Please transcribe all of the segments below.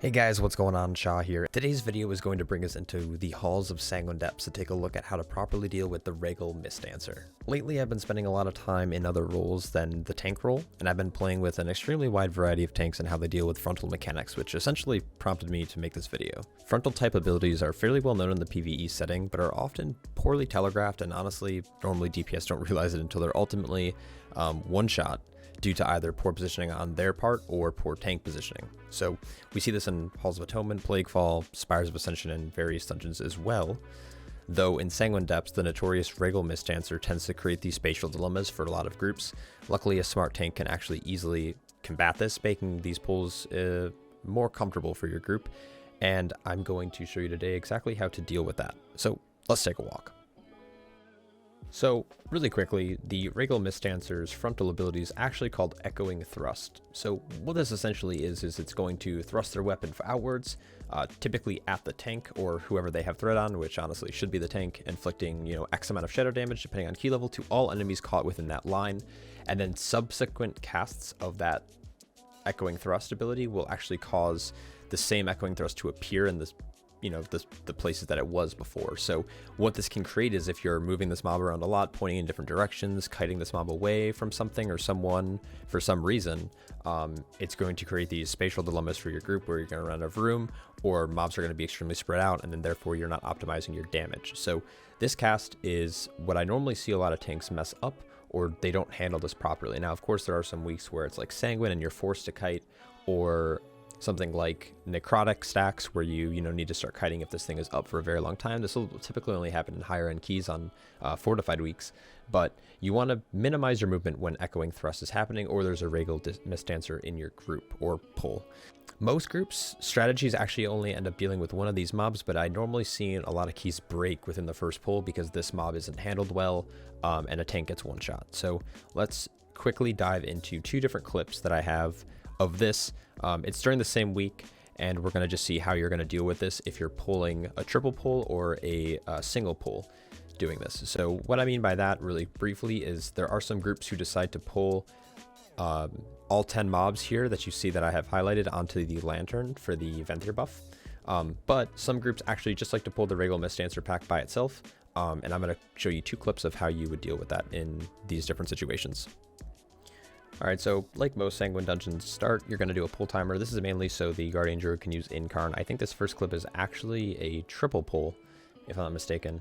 Hey guys, what's going on? Shaw here. Today's video is going to bring us into the Halls of Sanguine Depths to take a look at how to properly deal with the Regal Mistdancer. Lately I've been spending a lot of time in other roles than the tank role, and I've been playing with an extremely wide variety of tanks and how they deal with frontal mechanics, which essentially prompted me to make this video. Frontal type abilities are fairly well known in the PvE setting, but are often poorly telegraphed, and honestly, normally DPS don't realize it until they're ultimately one-shot, due to either poor positioning on their part or poor tank positioning. So we see this in Halls of Atonement, Plaguefall, Spires of Ascension, and various dungeons as well. Though in Sanguine Depths, the notorious Regal Mistadancer tends to create these spatial dilemmas for a lot of groups. Luckily, a smart tank can actually easily combat this, making these pulls more comfortable for your group. And I'm going to show you today exactly how to deal with that. So let's take a walk. So, really quickly, the Regal Mistadancer's frontal ability is actually called Echoing Thrust. So what this essentially is it's going to thrust their weapon outwards, typically at the tank or whoever they have threat on, which honestly should be the tank, inflicting, X amount of shadow damage depending on key level to all enemies caught within that line. And then subsequent casts of that Echoing Thrust ability will actually cause the same Echoing Thrust to appear in this the places that it was before. So what this can create is if you're moving this mob around a lot, pointing in different directions, kiting this mob away from something or someone for some reason, it's going to create these spatial dilemmas for your group where you're going to run out of room, or mobs are going to be extremely spread out, and then therefore you're not optimizing your damage. So this cast is what I normally see a lot of tanks mess up, or they don't handle this properly. Now, of course, there are some weeks where it's like Sanguine and you're forced to kite, or something like necrotic stacks where you need to start kiting if this thing is up for a very long time. This will typically only happen in higher end keys on fortified weeks, but you want to minimize your movement when Echoing Thrust is happening or there's a Regal Mistdancer in your group or pull. Most groups strategies actually only end up dealing with one of these mobs, but I normally see a lot of keys break within the first pull because this mob isn't handled well, and a tank gets one shot. So let's quickly dive into two different clips that I have of this. It's during the same week, and we're going to just see how you're going to deal with this if you're pulling a triple pull or a single pull doing this. So what I mean by that really briefly is there are some groups who decide to pull all 10 mobs here that you see that I have highlighted onto the lantern for the Venthyr buff. But some groups actually just like to pull the Regal Mistdancer pack by itself, and I'm going to show you two clips of how you would deal with that in these different situations. Alright, so like most Sanguine dungeons start, you're going to do a pull timer. This is mainly so the Guardian Druid can use Incarn. I think this first clip is actually a triple pull, if I'm not mistaken.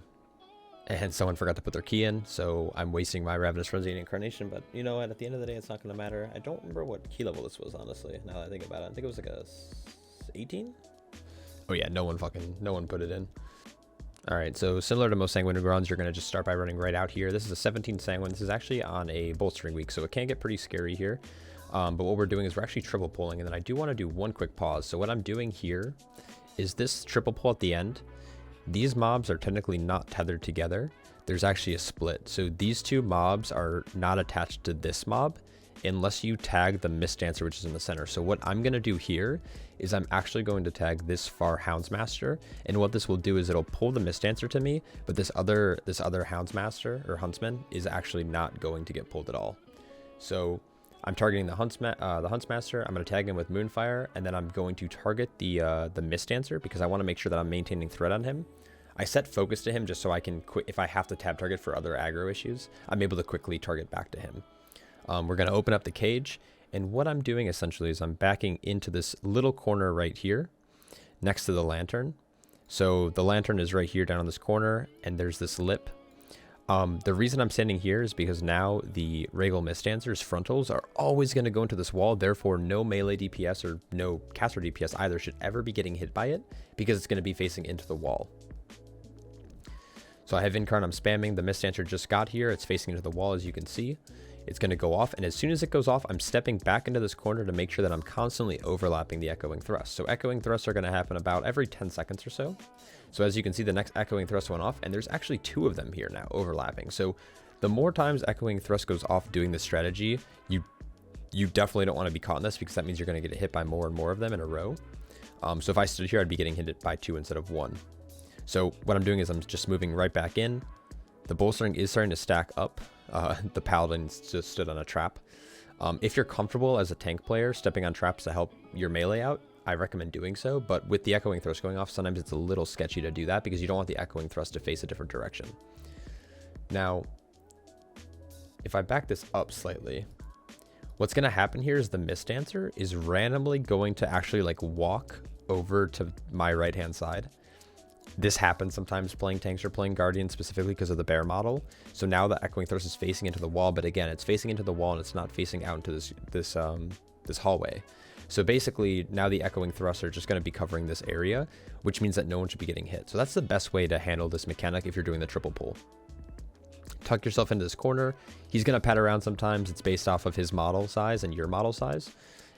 And someone forgot to put their key in, so I'm wasting my Ravenous Frenzy and Incarnation, but you know what, at the end of the day, it's not going to matter. I don't remember what key level this was, honestly, now that I think about it. I think it was like a 18? Oh yeah, no one put it in. Alright, so similar to most Sanguine runs, you're going to just start by running right out here. This is a 17 Sanguine. This is actually on a bolstering week, so it can get pretty scary here. But what we're doing is we're actually triple pulling, and then I do want to do one quick pause. So what I'm doing here is this triple pull at the end. These mobs are technically not tethered together. There's actually a split. So these two mobs are not attached to this mob unless you tag the Mistdancer, which is in the center. So what I'm going to do here is I'm actually going to tag this far Houndsmaster, and what this will do is it'll pull the Mistdancer to me, but this other Houndsmaster or Huntsman is actually not going to get pulled at all. So I'm targeting the Huntsmaster. I'm going to tag him with Moonfire, and then I'm going to target the Mistdancer because I want to make sure that I'm maintaining threat on him. I set focus to him just so I can if I have to tab target for other aggro issues, I'm able to quickly target back to him. We're going to open up the cage, and what I'm doing essentially is I'm backing into this little corner right here next to the lantern. So the lantern is right here down in this corner, and there's this lip. The reason I'm standing here is because now the Regal Mistdancer's frontals are always going to go into this wall, therefore no melee DPS or no caster DPS either should ever be getting hit by it because it's going to be facing into the wall. So I have Incarn, I'm spamming, the Mistdancer just got here, it's facing into the wall as you can see. It's going to go off, and as soon as it goes off, I'm stepping back into this corner to make sure that I'm constantly overlapping the Echoing Thrust. So Echoing Thrusts are going to happen about every 10 seconds or so. So as you can see, the next Echoing Thrust went off, and there's actually two of them here now overlapping. So the more times Echoing Thrust goes off doing this strategy, you definitely don't want to be caught in this because that means you're going to get hit by more and more of them in a row. So if I stood here, I'd be getting hit by 2 instead of 1. So what I'm doing is I'm just moving right back in. The bolstering is starting to stack up. The Paladin just stood on a trap. If you're comfortable as a tank player stepping on traps to help your melee out, I recommend doing so, but with the echoing thrust going off, sometimes it's a little sketchy to do that because you don't want the echoing thrust to face a different direction. Now, if I back this up slightly, what's going to happen here is the Mistdancer is randomly going to actually like walk over to my right hand side. This happens sometimes playing tanks or playing guardians, specifically because of the bear model. So now the echoing thrust is facing into the wall, but again, it's facing into the wall and it's not facing out into this hallway. So basically now the echoing thrusts are just going to be covering this area, which means that no one should be getting hit. So that's the best way to handle this mechanic if you're doing the triple pull. Tuck yourself into this corner. He's going to pat around sometimes. It's based off of his model size and your model size.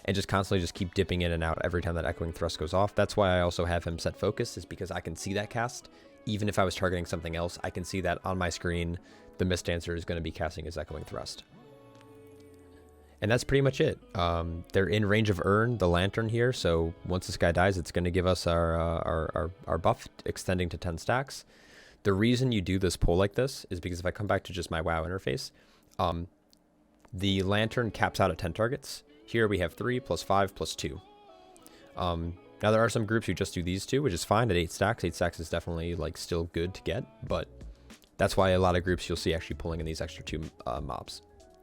And just constantly just keep dipping in and out every time that echoing thrust goes off. That's why I also have him set focus, is because I can see that cast. Even if I was targeting something else, I can see that on my screen, the Mistdancer is going to be casting his echoing thrust. And that's pretty much it. They're in range of Urn, the lantern here. So once this guy dies, it's going to give us our buff extending to 10 stacks. The reason you do this pull like this is because if I come back to just my WoW interface, the lantern caps out at 10 targets. Here we have 3 plus 5 plus 2. Now there are some groups who just do these two, which is fine at 8 stacks. 8 stacks is definitely like still good to get, but that's why a lot of groups you'll see actually pulling in these extra 2 mobs.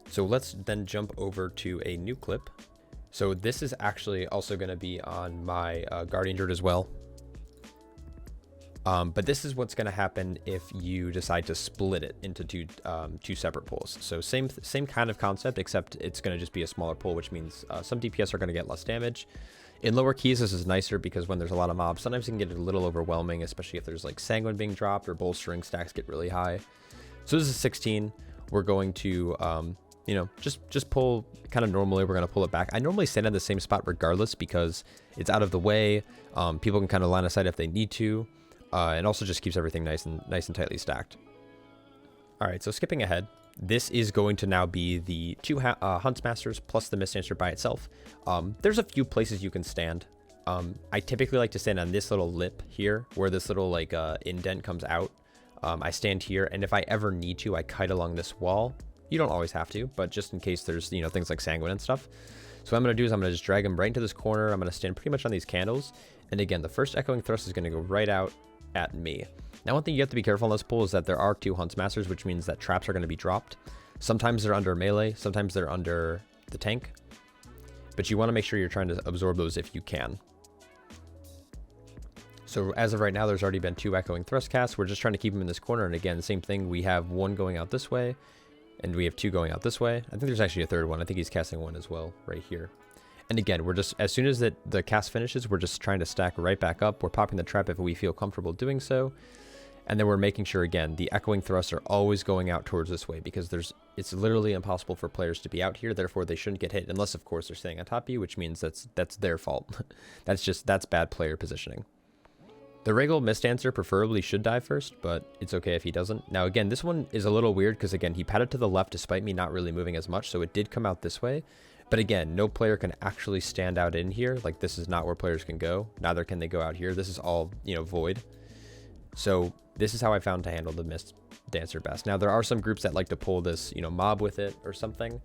So let's then jump over to a new clip. So this is actually also going to be on my Guardian Druid as well. But this is what's going to happen if you decide to split it into two separate pulls. So same kind of concept, except it's going to just be a smaller pull, which means some DPS are going to get less damage. In lower keys, this is nicer because when there's a lot of mobs, sometimes it can get a little overwhelming, especially if there's like Sanguine being dropped or bolstering stacks get really high. So this is 16. We're going to, you know, just pull kind of normally. We're going to pull it back. I normally stand in the same spot regardless because it's out of the way. People can kind of line of sight if they need to. And also just keeps everything nice and tightly stacked. All right, so skipping ahead, this is going to now be the 2 Huntsmasters plus the Mistdancer by itself. There's a few places you can stand. I typically like to stand on this little lip here where this little like indent comes out. I stand here, and if I ever need to, I kite along this wall. You don't always have to, but just in case there's, you know, things like Sanguine and stuff. So what I'm going to do is I'm going to just drag him right into this corner. I'm going to stand pretty much on these candles. And again, the first echoing thrust is going to go right out at me. Now, one thing you have to be careful on this pull is that there are 2 Huntsmasters, which means that traps are going to be dropped. Sometimes they're under melee, sometimes they're under the tank, but you want to make sure you're trying to absorb those if you can. So as of right now, there's already been 2 echoing thrust casts. We're just trying to keep them in this corner. And again, same thing. We have 1 going out this way, and we have 2 going out this way. I think there's actually a 3rd one. I think he's casting 1 as well right here. And again, we're just, as soon as the cast finishes, we're just trying to stack right back up. We're popping the trap if we feel comfortable doing so. And then we're making sure, again, the echoing thrusts are always going out towards this way because it's literally impossible for players to be out here. Therefore, they shouldn't get hit unless, of course, they're staying on top of you, which means that's their fault. that's bad player positioning. The Regal Mistadancer preferably should die first, but it's okay if he doesn't. Now, again, this one is a little weird because, again, he patted to the left despite me not really moving as much, so it did come out this way. But again, no player can actually stand out in here. Like, this is not where players can go. Neither can they go out here. This is all, you know, void. So this is how I found to handle the Mistdancer best. Now, there are some groups that like to pull this, you know, mob with it or something.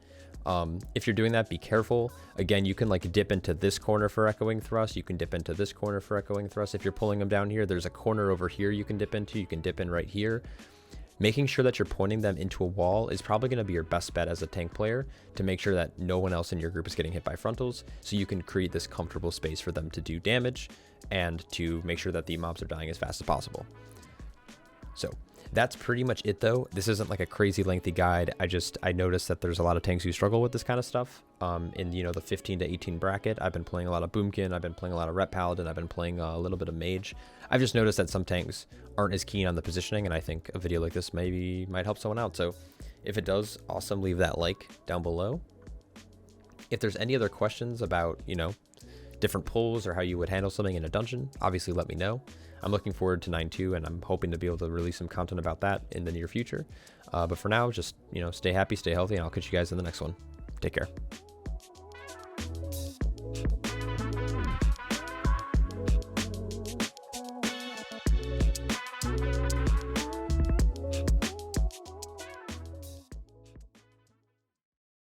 If you're doing that, be careful. Again, you can like dip into this corner for echoing thrust. You can dip into this corner for echoing thrust. If you're pulling them down here, there's a corner over here you can dip into. You can dip in right here. Making sure that you're pointing them into a wall is probably going to be your best bet as a tank player to make sure that no one else in your group is getting hit by frontals, so you can create this comfortable space for them to do damage and to make sure that the mobs are dying as fast as possible. So that's pretty much it though. This isn't like a crazy lengthy guide. I noticed that there's a lot of tanks who struggle with this kind of stuff. In, you know, the 15 to 18 bracket, I've been playing a lot of Boomkin, I've been playing a lot of Rep Paladin, I've been playing a little bit of Mage. I've just noticed that some tanks aren't as keen on the positioning, and I think a video like this might help someone out. So if it does, awesome, leave that like down below. If there's any other questions about, you know, different pulls or how you would handle something in a dungeon, obviously let me know. I'm looking forward to 9.2, and I'm hoping to be able to release some content about that in the near future. But for now, just, you know, stay happy, stay healthy, and I'll catch you guys in the next one. Take care.